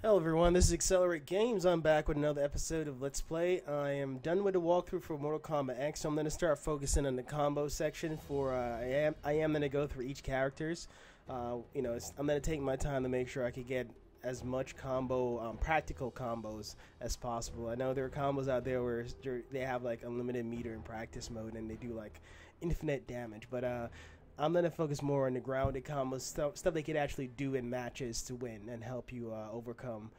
Hello everyone, this is Accelerate Games. I'm back with another episode of Let's Play. I am done with the walkthrough for Mortal Kombat X, so I'm going to start focusing on the combo section for, I am going to go through each characters. I'm going to take my time to make sure I could get as much practical combos as possible. I know there are combos out there where they have like unlimited meter in practice mode and they do like infinite damage, but I'm going to focus more on the grounded combos, stuff they could actually do in matches to win and help you overcome,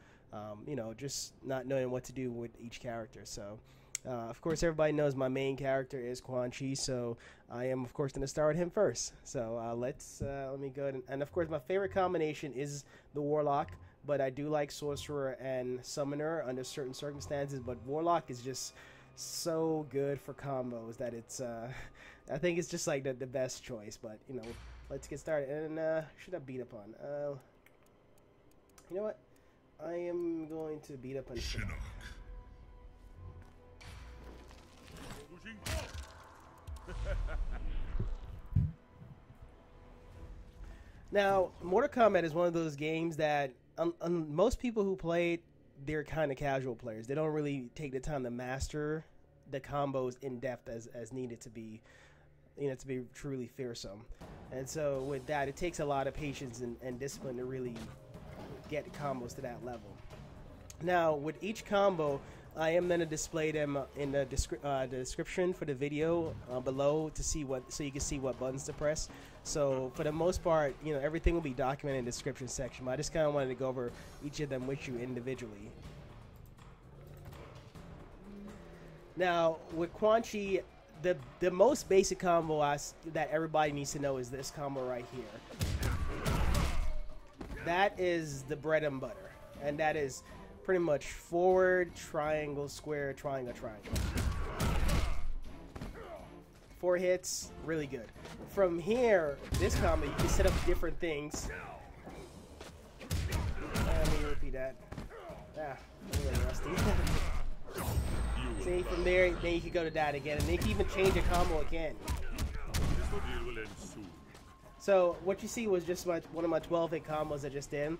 just not knowing what to do with each character. So, of course, everybody knows my main character is Quan Chi, so I am, of course, going to start with him first. So, let me go ahead and of course, my favorite combination is the Warlock, but I do like Sorcerer and Summoner under certain circumstances, but Warlock is just so good for combos that it's I think it's just like the best choice. But let's get started. And should I beat up on you know what, I am going to beat up on Shinnok. Now Mortal Kombat is one of those games that most people who play it, they're kind of casual players. They don't really take the time to master the combos in depth as needed to be, to be truly fearsome. And so with that, it takes a lot of patience and discipline to really get combos to that level. Now with each combo, I am going to display them in the description for the video below so you can see what buttons to press. So for the most part, everything will be documented in the description section, but I just kind of wanted to go over each of them with you individually. Now with Quan Chi, the most basic combo that everybody needs to know is this combo right here. That is the bread and butter, and that is pretty much forward, triangle, square, triangle, triangle. 4 hits, really good. From here, this combo, you can set up different things. Let me repeat that. I'm a little rusty. See, from there, then you can go to that again, and then you can even change a combo again. So what you see was just one of my 12-hit combos I just did.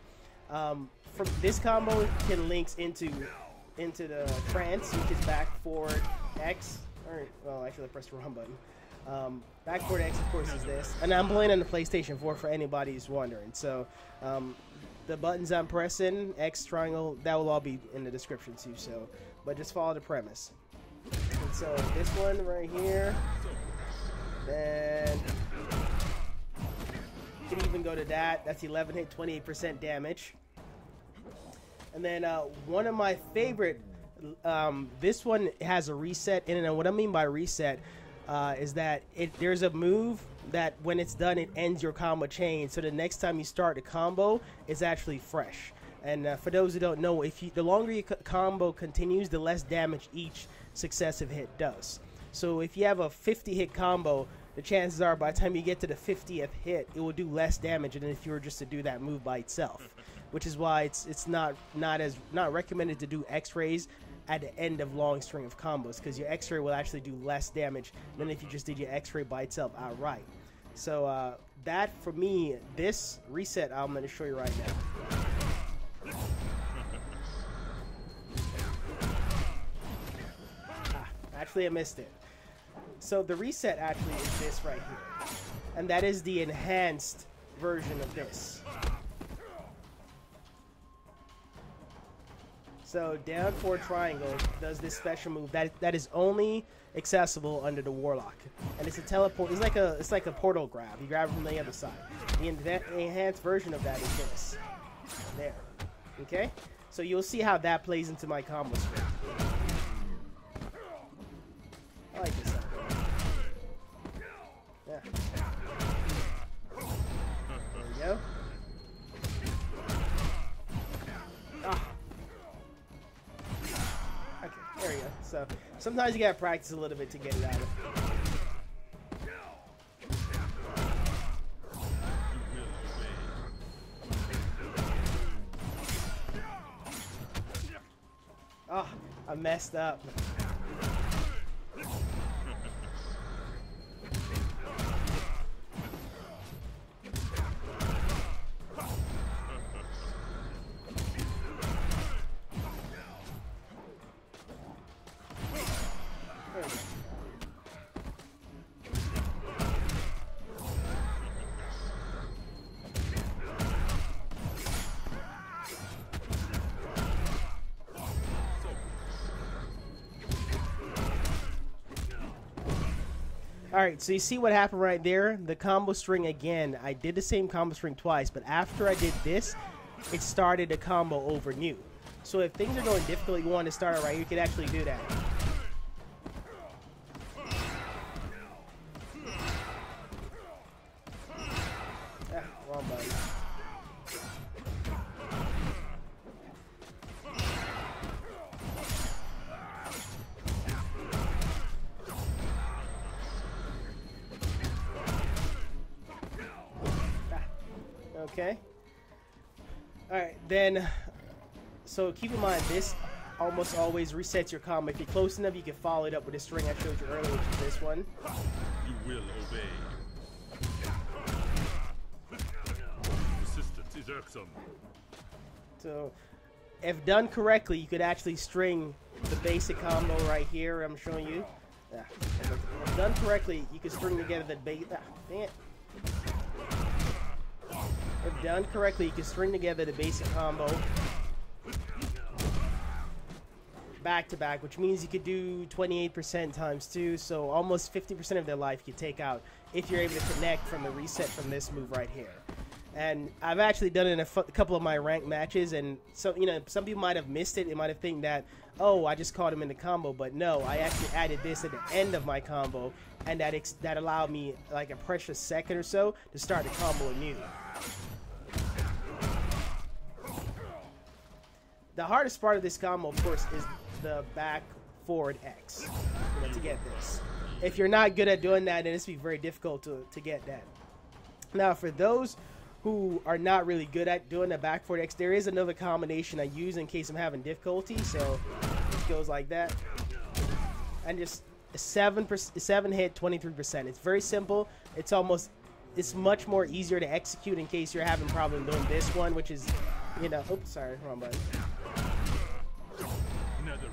From this combo can links into the trance, which is back, forward, X. Well, actually, I pressed the wrong button. Back, forward, X, of course, is this. And I'm playing on the PlayStation 4 for anybody who's wondering. So the buttons I'm pressing, X, triangle, that will all be in the description too. So, but just follow the premise. And so this one right here, then you can even go to that. That's 11 hit, 28% damage. And then one of my favorite, this one has a reset in it. And what I mean by reset is that there's a move that when it's done, it ends your combo chain. So the next time you start the combo, it's actually fresh. And for those who don't know, the longer your combo continues, the less damage each successive hit does. So if you have a 50-hit combo, the chances are by the time you get to the 50th hit, it will do less damage than if you were just to do that move by itself. Which is why it's not recommended to do X-rays at the end of long string of combos, because your X-ray will actually do less damage than if you just did your X-ray by itself outright. So that, for me, this reset I'm going to show you right now. Actually, I missed it. So the reset actually is this right here, and that is the enhanced version of this. So down forward triangle does this special move that is only accessible under the Warlock, and it's a teleport. It's like a portal grab. You grab it from the other side. The enhanced version of that is this. There. Okay. So you'll see how that plays into my combo script. I like this stuff. Yeah. There we go. Ah. Okay, there we go. So sometimes you gotta practice a little bit to get it out of. Oh, I messed up. Alright, so you see what happened right there? The combo string again. I did the same combo string twice, but after I did this, it started a combo over new. So if things are going difficult, you want to start it right, you can actually do that. Ah, wrong button. Okay. Alright, then, so keep in mind, this almost always resets your combo. If you're close enough, you can follow it up with the string I showed you earlier, which is this one. You will obey. Resistance is irksome. So, if done correctly, you could actually string the basic combo right here I'm showing you. Yeah. If done correctly, you can string together the base. Ah, dang it. If done correctly, you can string together the basic combo back to back, which means you could do 28% times 2, so almost 50% of their life you take out if you're able to connect from the reset from this move right here. And I've actually done it in a couple of my ranked matches, and so some people might have missed it. They might have think that, oh, I just caught him in the combo, but no, I actually added this at the end of my combo, and that allowed me like a precious second or so to start the combo anew. The hardest part of this combo, of course, is the back forward X, to get this. If you're not good at doing that, then it's be very difficult to get that. Now, for those who are not really good at doing the back forward X, there is another combination I use in case I'm having difficulty. So it goes like that, and just 7 hit, 23%. It's very simple. It's much more easier to execute in case you're having problem doing this one, which is, oops, sorry, wrong button.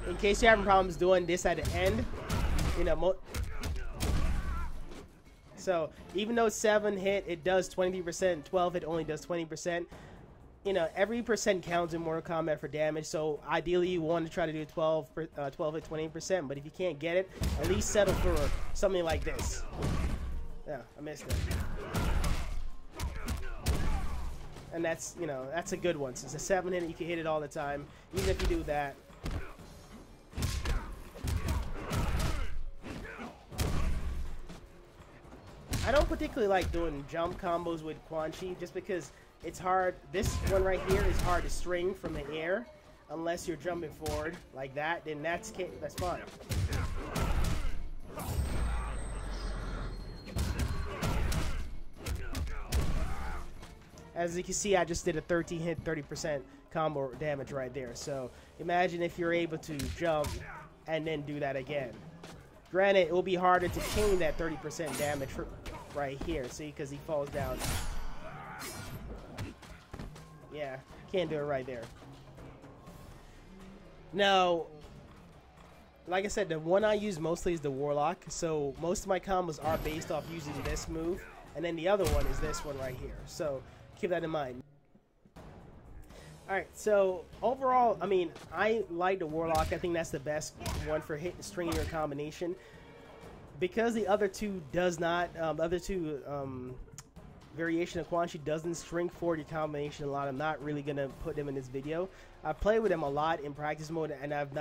In case you're having problems doing this at the end, so even though 7 hit, it does 23%, 12 hit only does 20%. Every percent counts in Mortal Kombat for damage, so ideally you want to try to do 12 hit 20%, but if you can't get it, at least settle for something like this. Yeah, I missed it. And that's, that's a good one. Since it's a 7 hit, you can hit it all the time, even if you do that. I don't particularly like doing jump combos with Quan Chi just because it's hard. This one right here is hard to string from the air unless you're jumping forward like that. Then that's fine. As you can see, I just did a 13 hit, 30% combo damage right there. So imagine if you're able to jump and then do that again. Granted, it will be harder to chain that 30% damage right here, see, because he falls down. Yeah, can't do it right there. Now, like I said, the one I use mostly is the Warlock, so most of my combos are based off using this move, and then the other one is this one right here, so keep that in mind. Alright, so overall, I mean, I like the Warlock. I think that's the best one for hitting stringing your combination. Because the other two does not, variation of Quan Chi doesn't string forward your combination a lot, I'm not really going to put them in this video. I play with them a lot in practice mode, and I've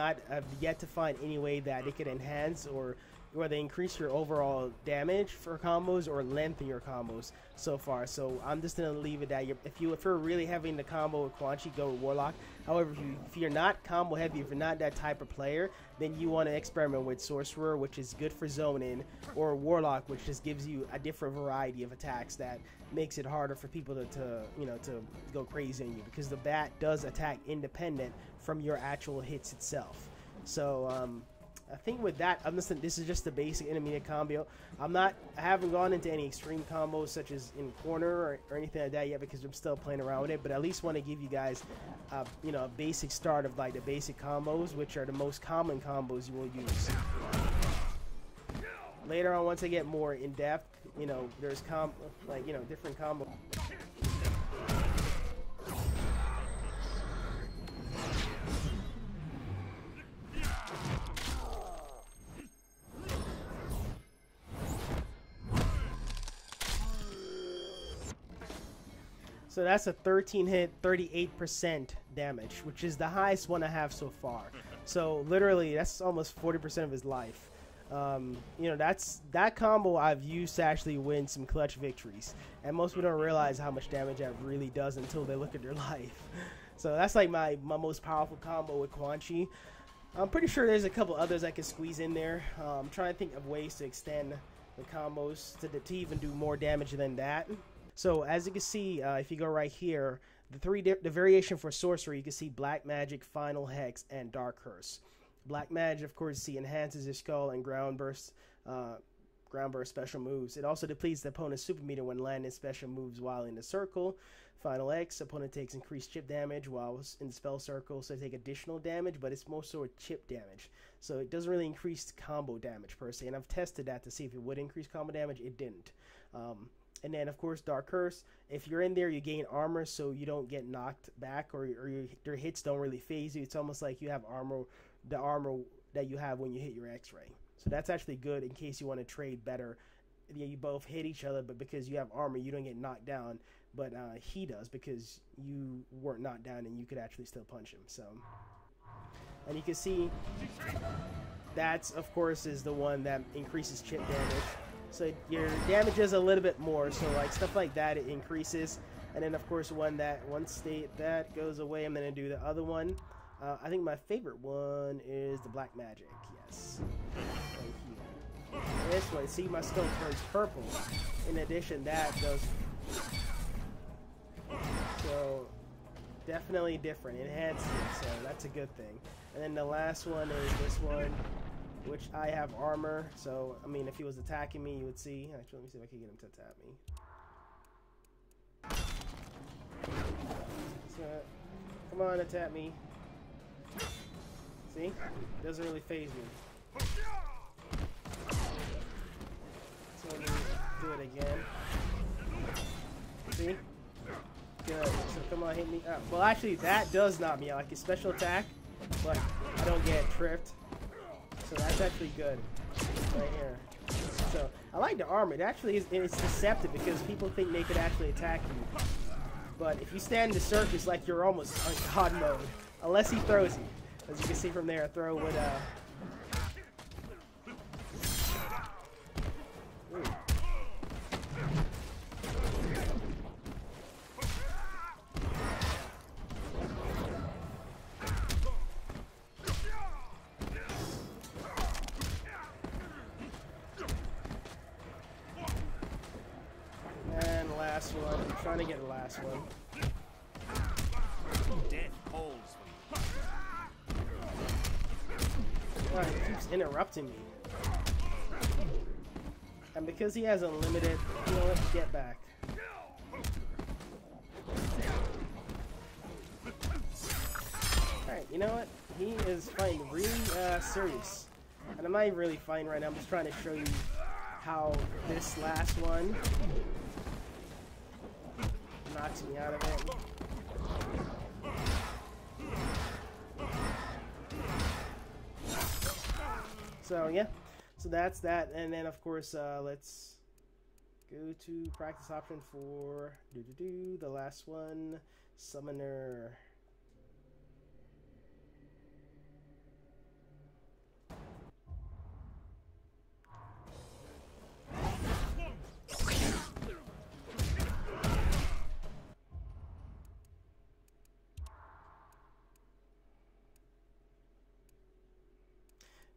yet to find any way that it could enhance or whether increase your overall damage for combos or lengthen your combos so far. So I'm just gonna leave it that if you're really heavy in the combo with Quan Chi, go with Warlock. However, if you're not combo heavy, if you're not that type of player, then you want to experiment with Sorcerer, which is good for zoning, or Warlock, which just gives you a different variety of attacks that makes it harder for people to go crazy on you, because the bat does attack independent from your actual hits itself. So I think with that, this is just the basic intermediate combo. I haven't gone into any extreme combos such as in corner or anything like that yet, because I'm still playing around with it. But at least want to give you guys, a basic start of like the basic combos, which are the most common combos you will use. Later on, once I get more in depth, there's different combos. So that's a 13 hit, 38% damage, which is the highest one I have so far. So literally, that's almost 40% of his life. You know, that combo I've used to actually win some clutch victories, and most people don't realize how much damage that really does until they look at their life. So that's like my most powerful combo with Quan Chi. I'm pretty sure there's a couple others I can squeeze in there. I'm trying to think of ways to extend the combos to even do more damage than that. So as you can see, if you go right here, the variation for sorcery, you can see Black Magic, Final Hex, and Dark Curse. Black Magic, of course, see enhances your skull and ground burst special moves. It also depletes the opponent's super meter when landing special moves while in the circle. Final X, opponent takes increased chip damage while in the spell circle, so they take additional damage, but it's more so chip damage. So it doesn't really increase combo damage per se, and I've tested that to see if it would increase combo damage. It didn't. And then, of course, Dark Curse. If you're in there, you gain armor, so you don't get knocked back, or your hits don't really phase you. It's almost like you have armor, the armor that you have when you hit your X-ray. So that's actually good in case you want to trade better. Yeah, you both hit each other, but because you have armor, you don't get knocked down. But he does because you weren't knocked down and you could actually still punch him. So, and you can see that's, of course, is the one that increases chip damage. So your damage is a little bit more. So like stuff like that, it increases. And then of course once that goes away, I'm gonna do the other one. I think my favorite one is the Black Magic. Yes, right here. This one, see, my skull turns purple. In addition, that does. So definitely different, enhanced it. So that's a good thing. And then the last one is this one, which I have armor, so, I mean, if he was attacking me, you would see. Actually, let me see if I can get him to attack me. So, come on, attack me. See? Doesn't really phase me. So, let me do it again. See? Good. So, come on, hit me. Well, actually, that does knock me out, like a special attack, but I don't get tripped. So that's actually good, right here. So I like the armor. It actually is, it's deceptive because people think they could actually attack you. But if you stand in the circle, it's like you're almost on God mode, unless he throws you. As you can see from there, throw with last one. I'm trying to get the last one. Death holds Oh, he keeps interrupting me. And because he has unlimited, you know what? Get back. Alright, you know what? He is fighting really serious. And I'm not even really fighting right now. I'm just trying to show you how this last one knocks me out of it. So yeah, so that's that, and then of course let's go to practice option for the last one, Summoner.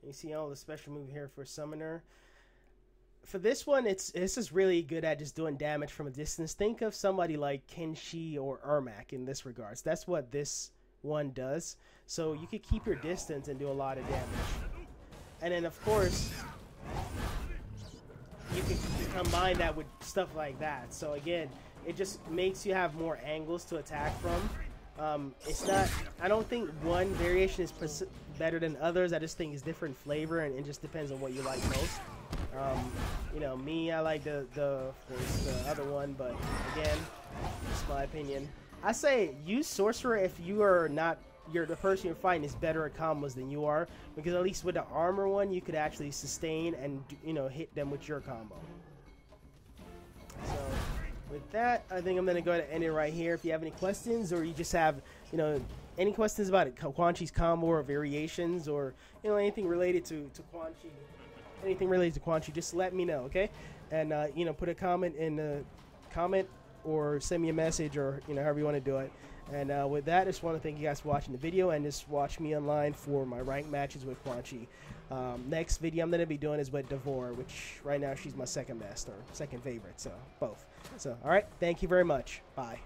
You see all the special move here for Summoner. For this one, this is really good at just doing damage from a distance. Think of somebody like Quan Chi or Ermac in this regards. That's what this one does. So you could keep your distance and do a lot of damage. And then of course, you can combine that with stuff like that. So again, it just makes you have more angles to attack from. It's not, I don't think one variation is better than others. I just think it's different flavor, and it just depends on what you like most. You know, me, I like the other one, but again, it's my opinion. I say use Sorcerer if you are not, the person you're fighting is better at combos than you are, because at least with the armor one, you could actually sustain and, you know, hit them with your combo. So with that, I think I'm going to go ahead and end it right here. If you have any questions, or you just have, any questions about it, Quan Chi's combo or variations, or, anything related to Quan Chi, anything related to Quan Chi, just let me know, okay? And, put a comment in the comment or send me a message, or, however you want to do it. And with that, I just want to thank you guys for watching the video, and just watch me online for my ranked matches with Quan Chi. Next video I'm going to be doing is with Devore, which right now she's my second best, or second favorite, so both. So, alright, thank you very much. Bye.